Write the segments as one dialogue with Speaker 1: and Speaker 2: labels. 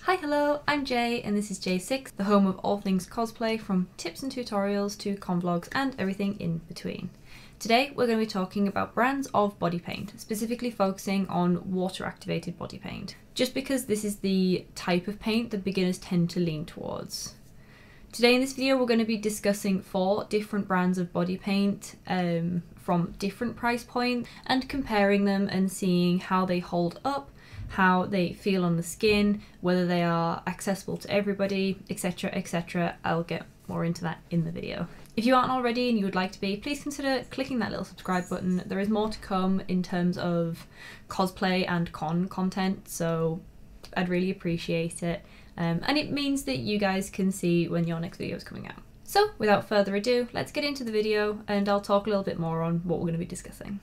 Speaker 1: Hi, hello, I'm Jaye and this is Jayesixx, the home of all things cosplay, from tips and tutorials to convlogs and everything in between. Today we're going to be talking about brands of body paint, specifically focusing on water activated body paint, just because this is the type of paint that beginners tend to lean towards. Today in this video we're going to be discussing 4 different brands of body paint from different price points and comparing them and seeing how they hold up, how they feel on the skin, whether they are accessible to everybody, etc, etc. I'll get more into that in the video. If you aren't already and you would like to be, please consider clicking that little subscribe button. There is more to come in terms of cosplay and con content, so I'd really appreciate it. And it means that you guys can see when your next video is coming out. So without further ado, let's get into the video and I'll talk a little bit more on what we're going to be discussing.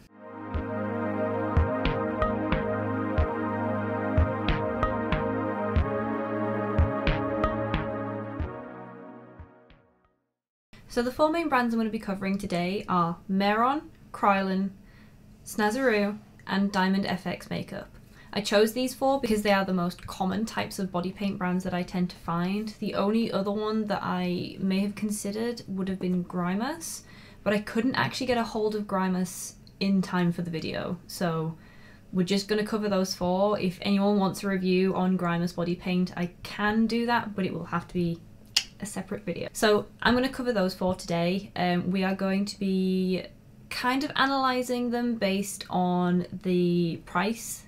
Speaker 1: So the 4 main brands I'm going to be covering today are Mehron, Kryant, Snazaroo and Diamond FX Makeup. I chose these 4 because they are the most common types of body paint brands that I tend to find. The only other one that I may have considered would have been Grimus, but I couldn't actually get a hold of Grimus in time for the video. So we're just going to cover those 4. If anyone wants a review on Grimus body paint, I can do that, but it will have to be a separate video. So I'm going to cover those 4 today. We are going to be kind of analysing them based on the price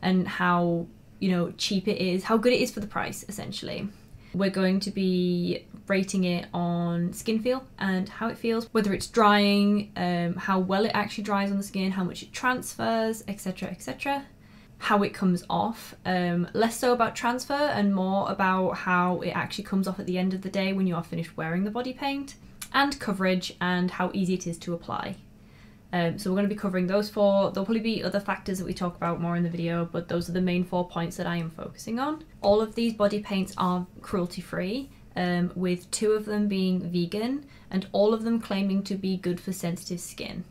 Speaker 1: and how, you know, cheap it is, how good it is for the price essentially. We're going to be rating it on skin feel and how it feels, whether it's drying, how well it actually dries on the skin, how much it transfers, etc, etc. How it comes off, less so about transfer and more about how it actually comes off at the end of the day when you are finished wearing the body paint, and coverage and how easy it is to apply. So we're going to be covering those 4. There'll probably be other factors that we talk about more in the video, but those are the main 4 points that I am focusing on. All of these body paints are cruelty free, with 2 of them being vegan and all of them claiming to be good for sensitive skin.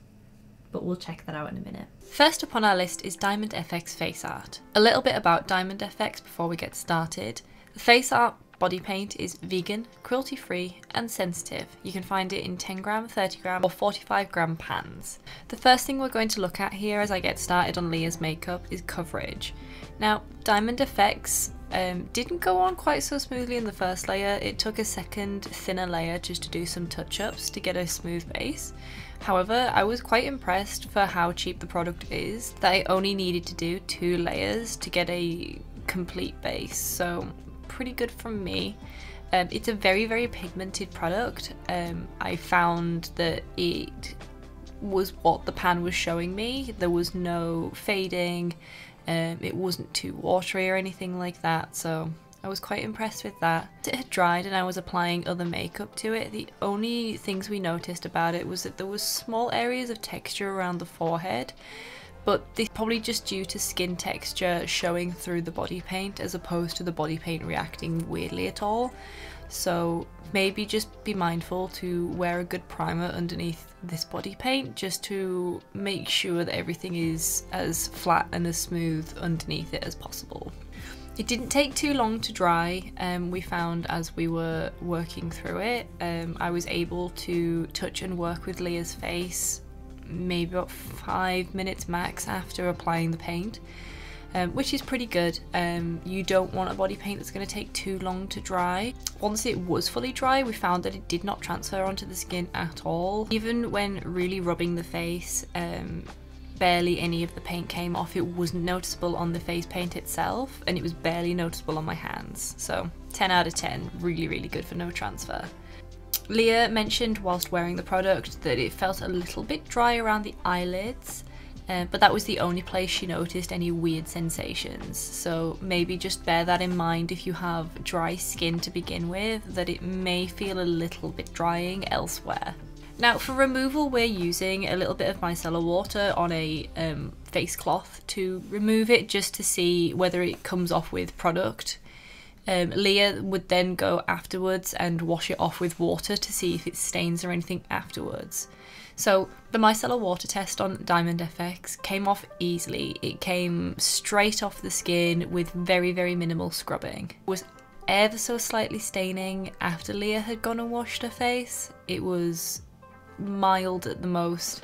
Speaker 1: But we'll check that out in a minute. First up on our list is Diamond FX Face Art. A little bit about Diamond FX before we get started. The face art body paint is vegan, cruelty free and sensitive. You can find it in 10 gram, 30 gram or 45 gram pans. The first thing we're going to look at here as I get started on Leah's makeup is coverage. Now Diamond FX didn't go on quite so smoothly in the first layer. It took a second thinner layer just to do some touch-ups to get a smooth base. However, I was quite impressed for how cheap the product is that I only needed to do 2 layers to get a complete base, so pretty good from me. It's a very pigmented product. I found that it was what the pan was showing me. There was no fading, it wasn't too watery or anything like that, so I was quite impressed with that. It had dried and I was applying other makeup to it. The only things we noticed about it was that there was small areas of texture around the forehead, but this is probably just due to skin texture showing through the body paint as opposed to the body paint reacting weirdly at all. So maybe just be mindful to wear a good primer underneath this body paint just to make sure that everything is as flat and as smooth underneath it as possible. It didn't take too long to dry, we found as we were working through it. I was able to touch and work with Leah's face maybe about 5 minutes max after applying the paint, which is pretty good. You don't want a body paint that's going to take too long to dry. Once it was fully dry, we found that it did not transfer onto the skin at all. Even when really rubbing the face, barely any of the paint came off. It wasn't noticeable on the face paint itself and it was barely noticeable on my hands. So 10 out of 10, really good for no transfer. Leah mentioned whilst wearing the product that it felt a little bit dry around the eyelids, but that was the only place she noticed any weird sensations. So maybe just bear that in mind if you have dry skin to begin with, that it may feel a little bit drying elsewhere. Now for removal we're using a little bit of micellar water on a face cloth to remove it just to see whether it comes off with product. Leah would then go afterwards and wash it off with water to see if it stains or anything afterwards. So the micellar water test on Diamond FX came off easily. It came straight off the skin with very, very minimal scrubbing. It was ever so slightly staining after Leah had gone and washed her face. It was mild at the most.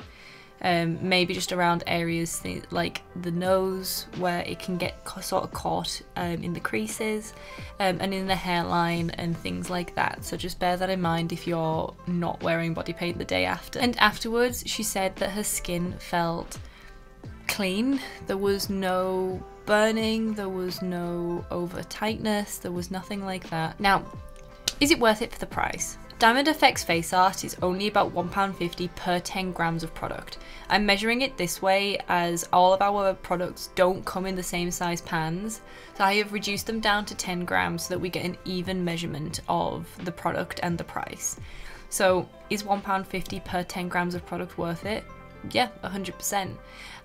Speaker 1: Maybe just around areas like the nose where it can get sort of caught in the creases and in the hairline and things like that. So just bear that in mind if you're not wearing body paint the day after. And afterwards she said that her skin felt clean. There was no burning, there was no over tightness, there was nothing like that. Now, is it worth it for the price? Diamond FX face art is only about £1.50 per 10 grams of product. I'm measuring it this way as all of our products don't come in the same size pans, so I have reduced them down to 10 grams so that we get an even measurement of the product and the price. So is £1.50 per 10 grams of product worth it? Yeah, 100%.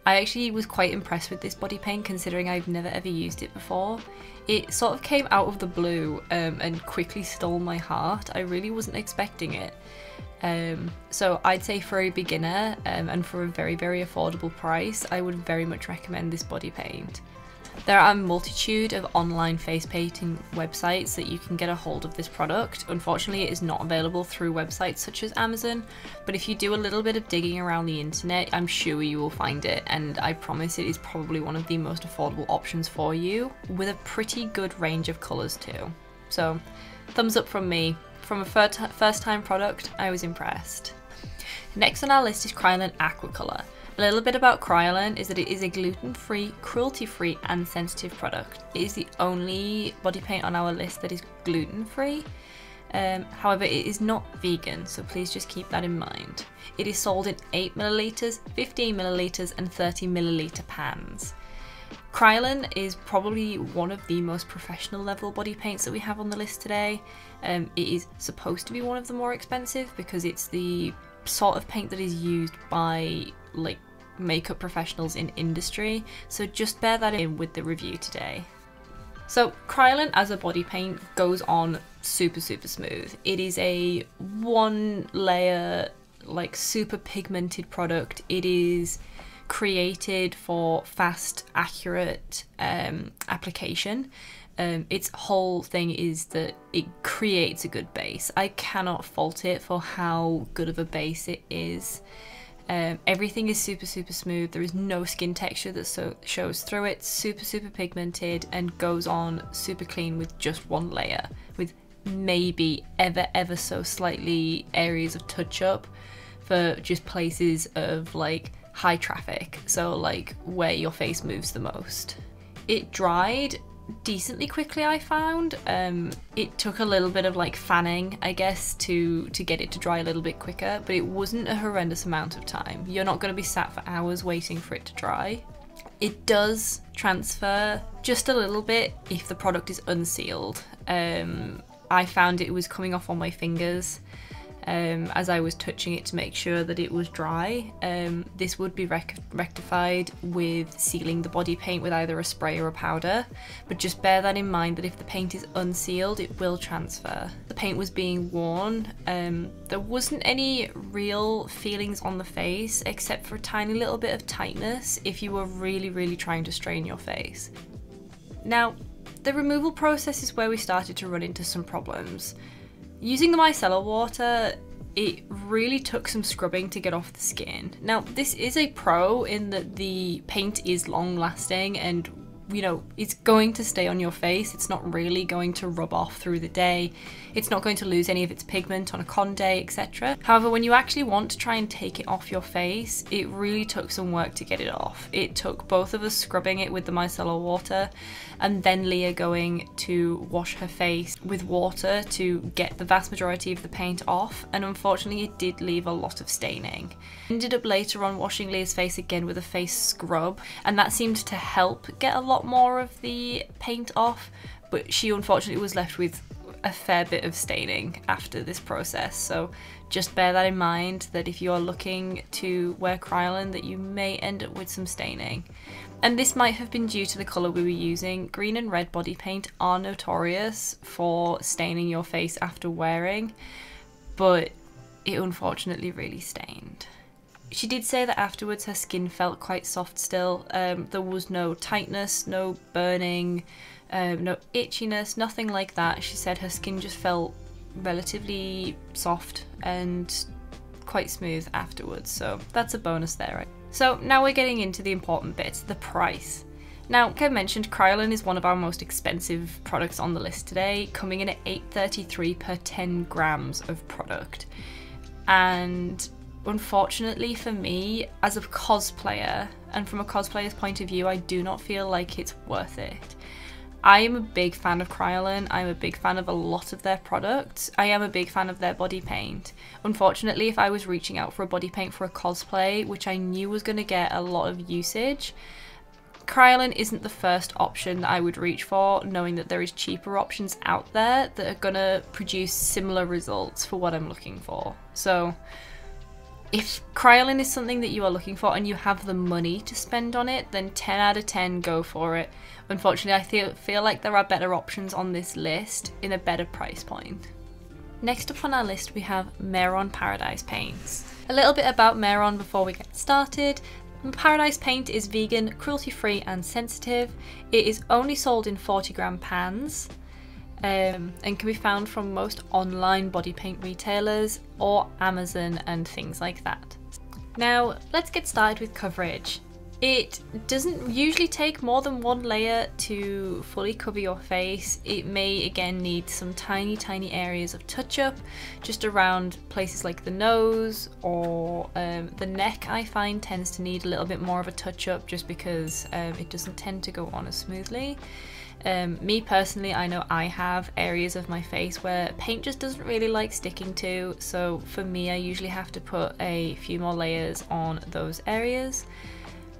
Speaker 1: I actually was quite impressed with this body paint considering I've never ever used it before. It sort of came out of the blue and quickly stole my heart. I really wasn't expecting it. So I'd say for a beginner and for a very, very affordable price, I would very much recommend this body paint. There are a multitude of online face painting websites that you can get a hold of this product. Unfortunately, it is not available through websites such as Amazon, but if you do a little bit of digging around the internet, I'm sure you will find it, and I promise it is probably one of the most affordable options for you, with a pretty good range of colours too. So, thumbs up from me. From a first time product, I was impressed. Next on our list is Kryant Aqua Colour. A little bit about Kryant is that it is a gluten-free, cruelty-free and sensitive product. It is the only body paint on our list that is gluten-free. However, it is not vegan, so please just keep that in mind. It is sold in 8ml, 15ml and 30ml pans. Kryant is probably one of the most professional level body paints that we have on the list today. It is supposed to be one of the more expensive because it's the sort of paint that is used by like makeup professionals in industry, so just bear that in with the review today. So Kryant as a body paint goes on super smooth. It is a one layer like super pigmented product. It is created for fast, accurate application. Its whole thing is that it creates a good base. I cannot fault it for how good of a base it is. Everything is super smooth. There is no skin texture that shows through it. Super pigmented and goes on super clean with just one layer, with maybe ever so slightly areas of touch up for just places of like high traffic, so like where your face moves the most. It dried decently quickly, I found. It took a little bit of like fanning, I guess, to get it to dry a little bit quicker, but it wasn't a horrendous amount of time. You're not going to be sat for hours waiting for it to dry. It does transfer just a little bit if the product is unsealed. I found it was coming off on my fingers as I was touching it to make sure that it was dry. This would be rectified with sealing the body paint with either a spray or a powder, but just bear that in mind that if the paint is unsealed, it will transfer. The paint was being worn. There wasn't any real feelings on the face except for a tiny little bit of tightness if you were really trying to strain your face. Now, the removal process is where we started to run into some problems. Using the micellar water, it really took some scrubbing to get off the skin. Now, this is a pro in that the paint is long lasting and, you know, it's going to stay on your face. It's not really going to rub off through the day. It's not going to lose any of its pigment on a con day, etc. However, when you actually want to try and take it off your face, it really took some work to get it off. It took both of us scrubbing it with the micellar water and then Leah going to wash her face with water to get the vast majority of the paint off, and unfortunately it did leave a lot of staining. Ended up later on washing Leah's face again with a face scrub, and that seemed to help get a lot more of the paint off, but she unfortunately was left with a fair bit of staining after this process, so just bear that in mind, that if you're looking to wear Kryant, that you may end up with some staining. And this might have been due to the colour we were using. Green and red body paint are notorious for staining your face after wearing, but it unfortunately really stained. She did say that afterwards her skin felt quite soft still. There was no tightness, no burning, no itchiness, nothing like that. She said her skin just felt relatively soft and quite smooth afterwards, so that's a bonus there. Right? So now we're getting into the important bits, the price. Now, like I mentioned, Kryant is one of our most expensive products on the list today, coming in at $8.33 per 10 grams of product. And unfortunately for me, as a cosplayer, and from a cosplayer's point of view, I do not feel like it's worth it. I am a big fan of Kryant. I'm a big fan of a lot of their products. I am a big fan of their body paint. Unfortunately, if I was reaching out for a body paint for a cosplay, which I knew was going to get a lot of usage, Kryant isn't the first option that I would reach for, knowing that there is cheaper options out there that are gonna produce similar results for what I'm looking for. So if Kryant is something that you are looking for and you have the money to spend on it, then 10 out of 10, go for it. Unfortunately, I feel like there are better options on this list in a better price point. Next up on our list we have Mehron Paradise Paints. A little bit about Mehron before we get started. Paradise Paint is vegan, cruelty-free and sensitive. It is only sold in 40-gram pans and can be found from most online body paint retailers or Amazon and things like that. Now let's get started with coverage. It doesn't usually take more than one layer to fully cover your face. It may again need some tiny areas of touch-up just around places like the nose or the neck. I find tends to need a little bit more of a touch-up just because it doesn't tend to go on as smoothly. Me personally, I know I have areas of my face where paint just doesn't really like sticking to, so for me I usually have to put a few more layers on those areas.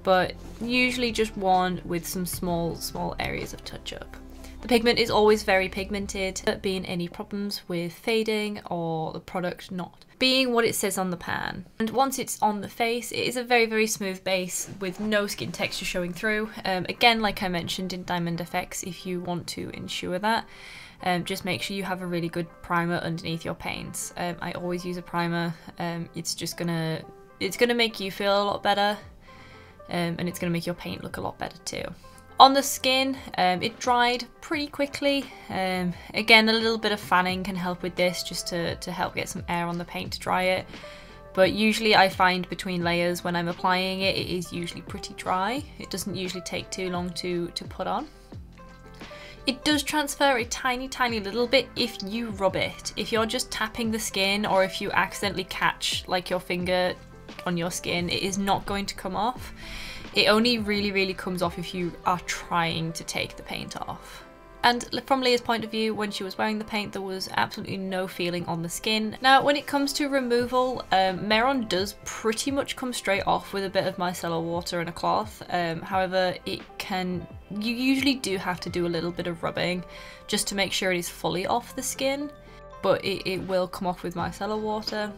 Speaker 1: But usually just one with some small areas of touch-up. The pigment is always very pigmented, there being any problems with fading or the product not being what it says on the pan. And once it's on the face, it is a very smooth base with no skin texture showing through. Again, like I mentioned in Diamond FX, if you want to ensure that, just make sure you have a really good primer underneath your paints. I always use a primer. It's gonna make you feel a lot better. And it's going to make your paint look a lot better too. On the skin, it dried pretty quickly. Again, a little bit of fanning can help with this, just to help get some air on the paint to dry it. But usually I find between layers when I'm applying it, it is usually pretty dry. It doesn't usually take too long to put on. It does transfer a tiny little bit if you rub it. If you're just tapping the skin or if you accidentally catch like your finger on your skin, it is not going to come off. It only really comes off if you are trying to take the paint off. And from Leah's point of view, when she was wearing the paint, there was absolutely no feeling on the skin. Now, when it comes to removal, Mehron does pretty much come straight off with a bit of micellar water and a cloth. However, you usually do have to do a little bit of rubbing just to make sure it is fully off the skin, but it will come off with micellar water.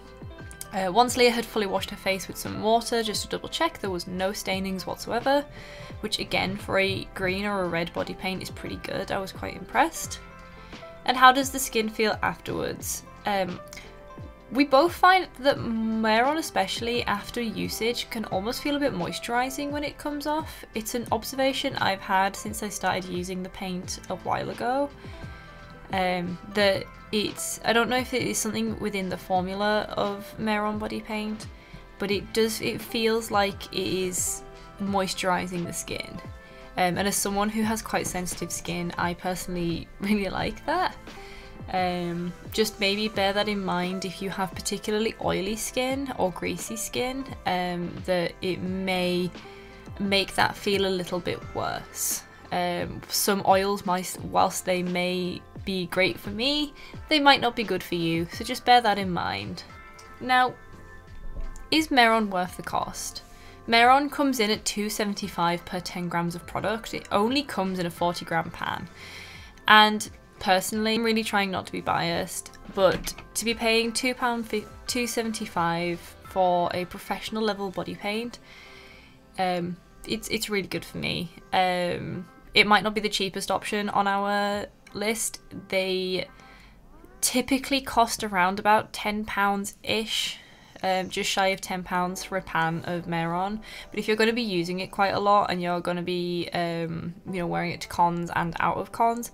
Speaker 1: Once Leah had fully washed her face with some water just to double check there was no stainings whatsoever, which again for a green or a red body paint is pretty good. I was quite impressed. And how does the skin feel afterwards? We both find that Mehron, especially after usage, can almost feel a bit moisturising when it comes off. It's an observation I've had since I started using the paint a while ago. That I don't know if it is something within the formula of Mehron body paint, but it feels like it is moisturising the skin. And as someone who has quite sensitive skin, I personally really like that. Just maybe bear that in mind if you have particularly oily skin or greasy skin, that it may make that feel a little bit worse. Some oils, whilst they may be great for me, they might not be good for you, so just bear that in mind. Now, is Mehron worth the cost? Mehron comes in at $2.75 per 10 grams of product. It only comes in a 40-gram pan. And personally, I'm really trying not to be biased, but to be paying $2.75 for a professional level body paint, it's really good for me. It might not be the cheapest option on our list. They typically cost around about £10-ish. just shy of £10 for a pan of Meron. But if you're going to be using it quite a lot and you're going to be you know, wearing it to cons and out of cons,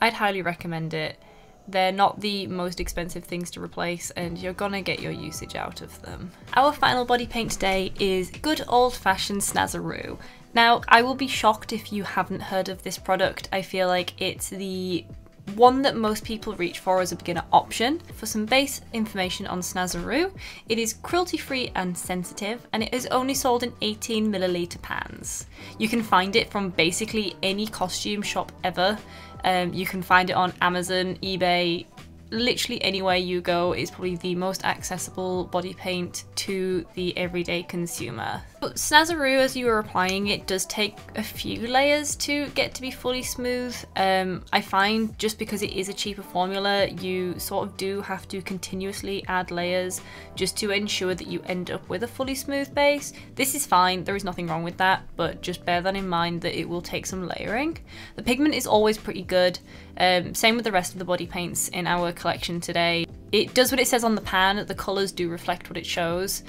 Speaker 1: I'd highly recommend it. They're not the most expensive things to replace and you're gonna get your usage out of them. Our final body paint today is good old-fashioned Snazaroo. Now, I will be shocked if you haven't heard of this product. I feel like it's the one that most people reach for as a beginner option. For some base information on Snazaroo, it is cruelty-free and sensitive, and it is only sold in 18ml pans. You can find it from basically any costume shop ever. You can find it on Amazon, eBay, literally anywhere you go. Is probably the most accessible body paint to the everyday consumer. But Snazaroo, as you are applying it, does take a few layers to get to be fully smooth. I find just because it is a cheaper formula, you sort of do have to continuously add layers just to ensure that you end up with a fully smooth base. This is fine, there is nothing wrong with that, but just bear that in mind that it will take some layering. The pigment is always pretty good. Same with the rest of the body paints in our collection today. It does what it says on the pan, the colours do reflect what it shows.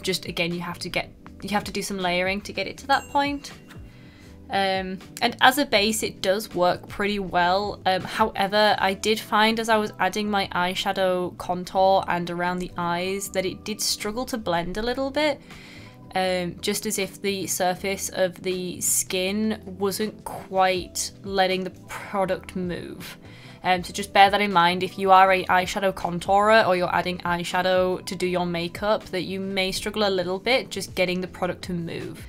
Speaker 1: Just again, you have to do some layering to get it to that point. And as a base, it does work pretty well. However, I did find as I was adding my eyeshadow contour and around the eyes that it did struggle to blend a little bit. Just as if the surface of the skin wasn't quite letting the product move. So just bear that in mind if you are an eyeshadow contourer or you're adding eyeshadow to do your makeup, that you may struggle a little bit just getting the product to move.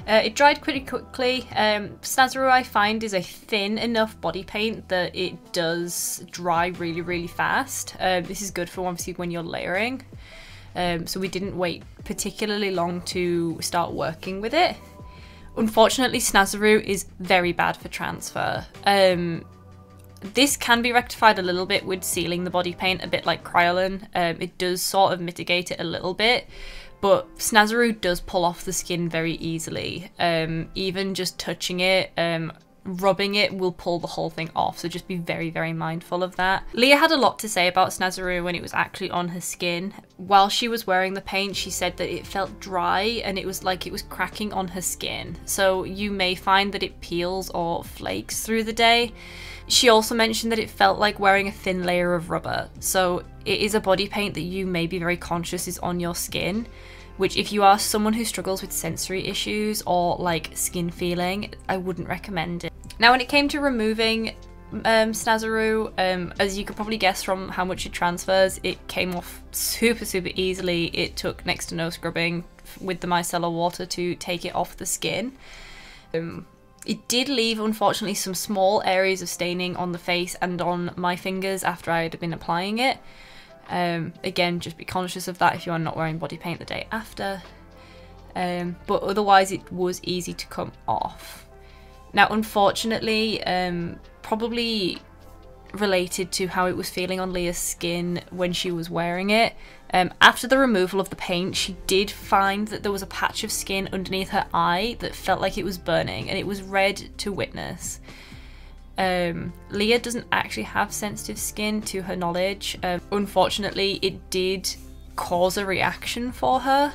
Speaker 1: It dried pretty quickly. Snazaroo, I find, is a thin enough body paint that it does dry really, really fast. This is good for obviously when you're layering. So we didn't wait particularly long to start working with it. Unfortunately, Snazaroo is very bad for transfer. This can be rectified a little bit with sealing the body paint, a bit like Kryant. It does sort of mitigate it a little bit, but Snazaroo does pull off the skin very easily. Even just touching it, rubbing it will pull the whole thing off, so just be very, very mindful of that. Leah had a lot to say about Snazaroo when it was actually on her skin. While she was wearing the paint, she said that it felt dry and it was like it was cracking on her skin. So you may find that it peels or flakes through the day. She also mentioned that it felt like wearing a thin layer of rubber. So it is a body paint that you may be very conscious is on your skin, which if you are someone who struggles with sensory issues or like skin feeling, I wouldn't recommend it. Now when it came to removing Snazaroo, as you could probably guess from how much it transfers, it came off super, super easily. It took next to no scrubbing with the micellar water to take it off the skin. It did leave, unfortunately, some small areas of staining on the face and on my fingers after I had been applying it. Again, just be conscious of that if you are not wearing body paint the day after. But otherwise it was easy to come off. Now unfortunately, probably related to how it was feeling on Leah's skin when she was wearing it, after the removal of the paint, she did find that there was a patch of skin underneath her eye that felt like it was burning, and it was red to witness. Leah doesn't actually have sensitive skin to her knowledge. Unfortunately, it did cause a reaction for her.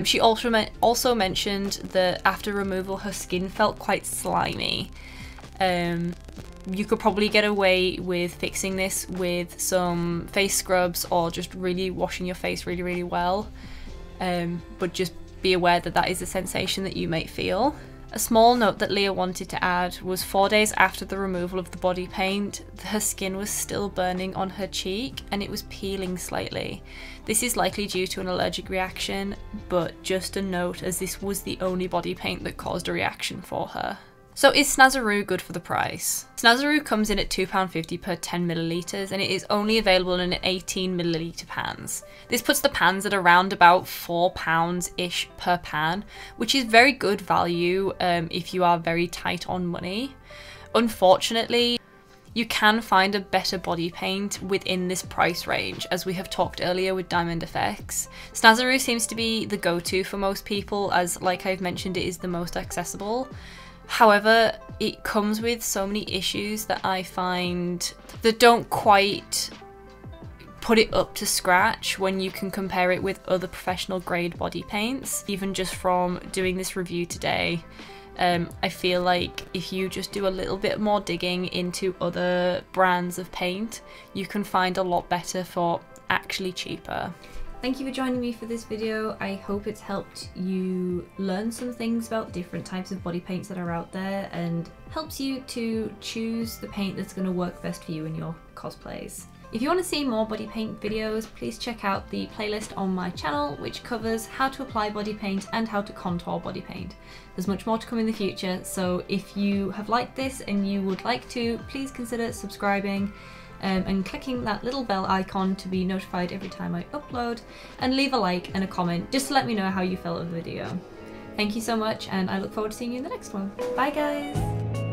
Speaker 1: She also mentioned that after removal her skin felt quite slimy. You could probably get away with fixing this with some face scrubs or just really washing your face really, really well. But just be aware that that is a sensation that you might feel. A small note that Leah wanted to add was 4 days after the removal of the body paint, her skin was still burning on her cheek and it was peeling slightly. This is likely due to an allergic reaction, but just a note as this was the only body paint that caused a reaction for her. So is Snazaroo good for the price? Snazaroo comes in at £2.50 per 10ml and it is only available in 18ml pans. This puts the pans at around about £4-ish per pan, which is very good value if you are very tight on money. Unfortunately, you can find a better body paint within this price range, as we have talked earlier with Diamond FX. Snazaroo seems to be the go-to for most people, as like I've mentioned, it is the most accessible. However, it comes with so many issues that I find that don't quite put it up to scratch when you can compare it with other professional grade body paints. Even just from doing this review today, I feel like if you just do a little bit more digging into other brands of paint, you can find a lot better for actually cheaper. Thank you for joining me for this video. I hope it's helped you learn some things about different types of body paints that are out there and helps you to choose the paint that's going to work best for you in your cosplays. If you want to see more body paint videos, please check out the playlist on my channel, which covers how to apply body paint and how to contour body paint. There's much more to come in the future, so if you have liked this and you would like to, please consider subscribing and clicking that little bell icon to be notified every time I upload, and leave a like and a comment just to let me know how you felt of the video. Thank you so much, and I look forward to seeing you in the next one. Bye guys!